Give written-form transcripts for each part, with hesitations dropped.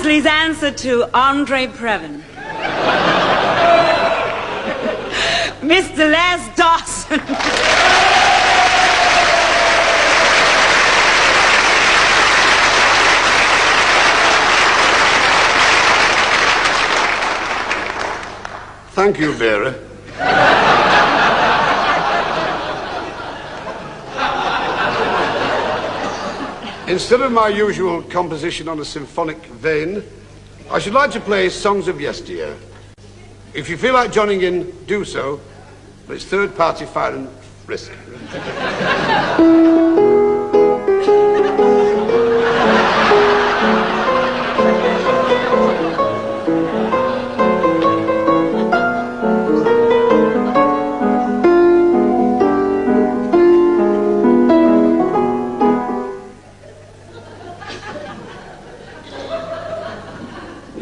Barnsley's answer to Andre Previn. Mr. Les Dawson. Thank you, Vera. Instead of my usual composition on a symphonic vein, I should like to play Songs of Yesteryear. If you feel like joining in, do so, but it's third-party fire and risk.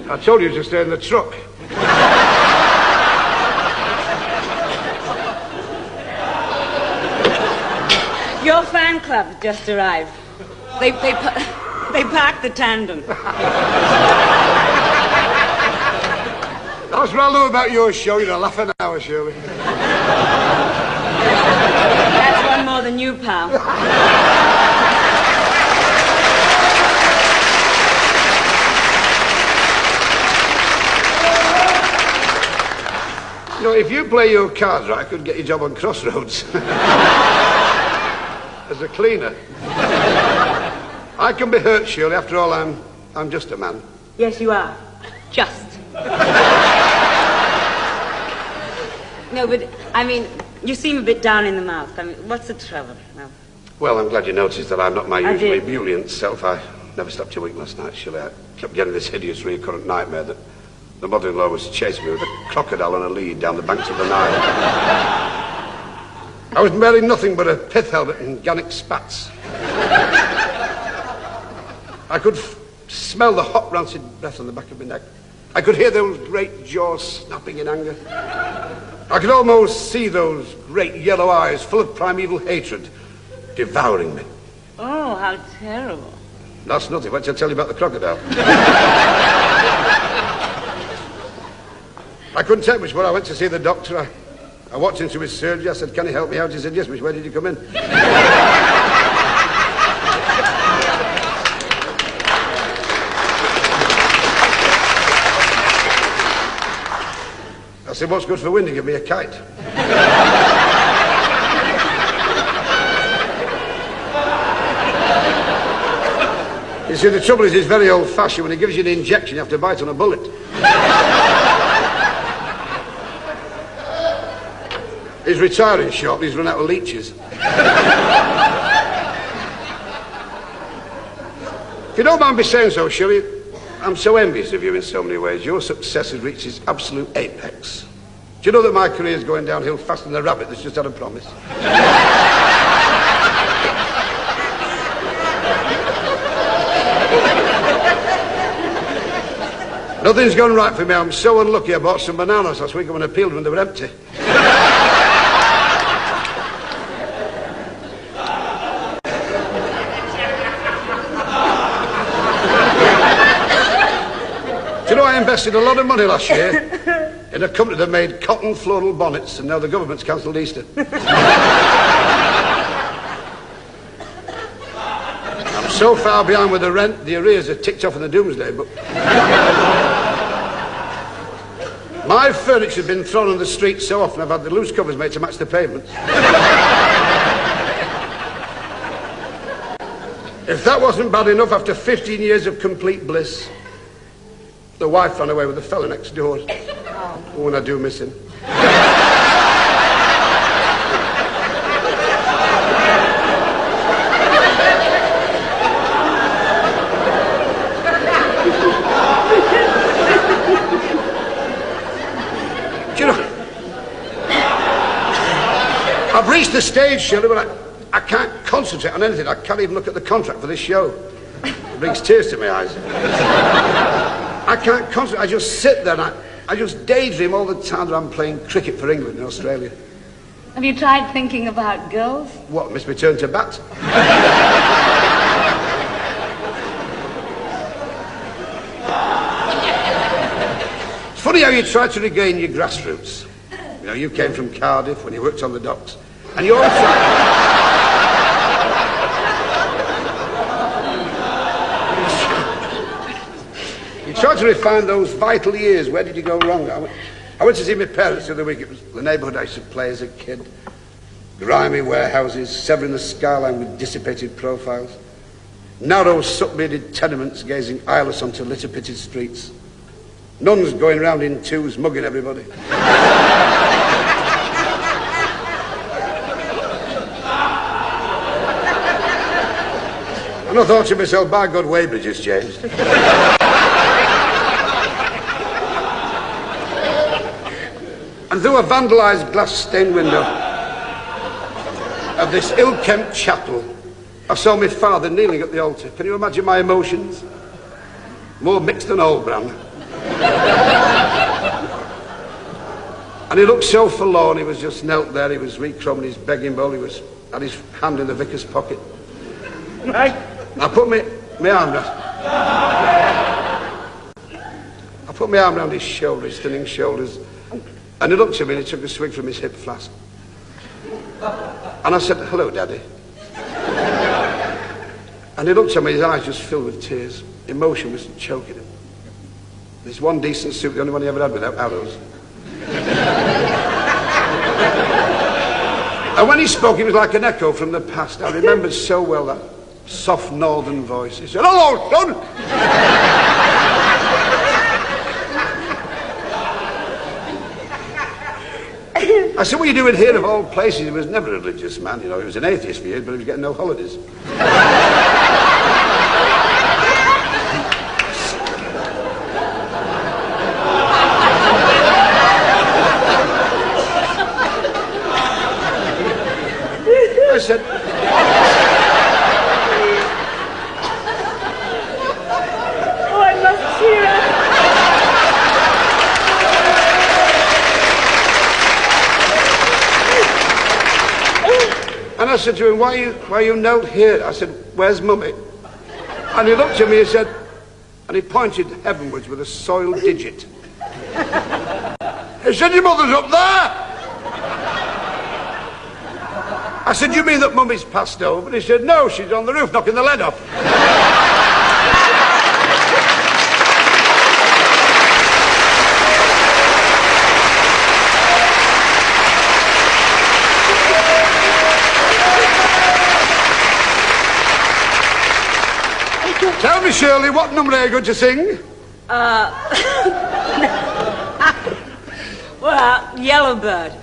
I told you to stay in the truck. Your fan club has just arrived. They packed the tandem. That's what I love about your show. You're a laugh an hour, Shirley. That's one more than you, pal. You know, if you play your cards right, I could get your job on Crossroads. As a cleaner. I can be hurt, Shirley. After all, I'm just a man. Yes, you are. Just. No, but, I mean, you seem a bit down in the mouth. I mean, what's the trouble? No. Well, I'm glad you noticed that I'm not my usually ebullient self. I never slept a wink last night, Shirley. I kept getting this hideous recurrent nightmare that the mother-in-law was chasing me with a crocodile on a lead down the banks of the Nile. I was wearing nothing but a pith helmet and Gannick spats. I could smell the hot, rancid breath on the back of my neck. I could hear those great jaws snapping in anger. I could almost see those great yellow eyes full of primeval hatred devouring me. Oh, how terrible. That's nothing. Wait till I tell you about the crocodile. I couldn't take much more. I went to see the doctor. I walked into his surgery. I said, "Can you help me out?" He said, "Yes, miss. Where did you come in?" I said, "What's good for wind?" He gave me a kite. You see, the trouble is, he's very old-fashioned. When he gives you an injection, you have to bite on a bullet. He's retiring shortly. He's run out of leeches. If you don't mind me saying so, Shirley, I'm so envious of you in so many ways. Your success has reached its absolute apex. Do you know that my career's going downhill faster than a rabbit that's just had a promise? Nothing's gone right for me. I'm so unlucky. I bought some bananas last week when I peeled when they were empty. Do you know, I invested a lot of money last year in a company that made cotton floral bonnets, and now the government's cancelled Easter. I'm so far behind with the rent, the arrears are ticked off in the doomsday book. My furniture's been thrown on the street so often I've had the loose covers made to match the pavements. If that wasn't bad enough, after 15 years of complete bliss, the wife ran away with the fella next door. Oh, and I do miss him. Do you know, I've reached the stage, Shirley, where I can't concentrate on anything. I can't even look at the contract for this show. It brings tears to my eyes. I can't concentrate. I just sit there and I just daydream all the time that I'm playing cricket for England in Australia. Have you tried thinking about girls? What, miss me turn to bat? funny how you try to regain your grassroots. You know, you came from Cardiff when you worked on the docks. And you always you tried to refine those vital years. Where did you go wrong? I went to see my parents the other week. It was the neighbourhood I used to play as a kid. Grimy warehouses, severing the skyline with dissipated profiles. Narrow, soot-bearded tenements gazing eyeless onto litter-pitted streets. Nuns going round in twos, mugging everybody. And I thought to myself, by God, Weybridge has changed. And through a vandalised glass-stained window of this ill-kempt chapel, I saw my father kneeling at the altar. Can you imagine my emotions? More mixed than old brand. And he looked so forlorn. He was just knelt there. He was recrumbing his begging bowl. He had his hand in the vicar's pocket. Right. I put my arm round. I put my arm round his shoulder, his thinning shoulders, and he looked at me and he took a swig from his hip flask. And I said, "Hello, Daddy." And he looked at me, his eyes just filled with tears. Emotion was choking him. This one decent suit, the only one he ever had without arrows. And when he spoke, he was like an echo from the past. I remembered so well that soft northern voice. He said, "Hello, son." I said, "What are you doing here of all places?" He was never a religious man, you know. He was an atheist for years, but he was getting no holidays. I said, Oh, I must cheer up. and I said to him, why are you knelt here? I said, "Where's Mummy?" And he looked at me and said, and he pointed heavenwards with a soiled digit. He said, "Your mother's up there." I said, "You mean that Mummy's passed over?" And he said, "No, she's on the roof knocking the lead off." Tell me, Shirley, what number are you going to sing? Well, Yellowbird.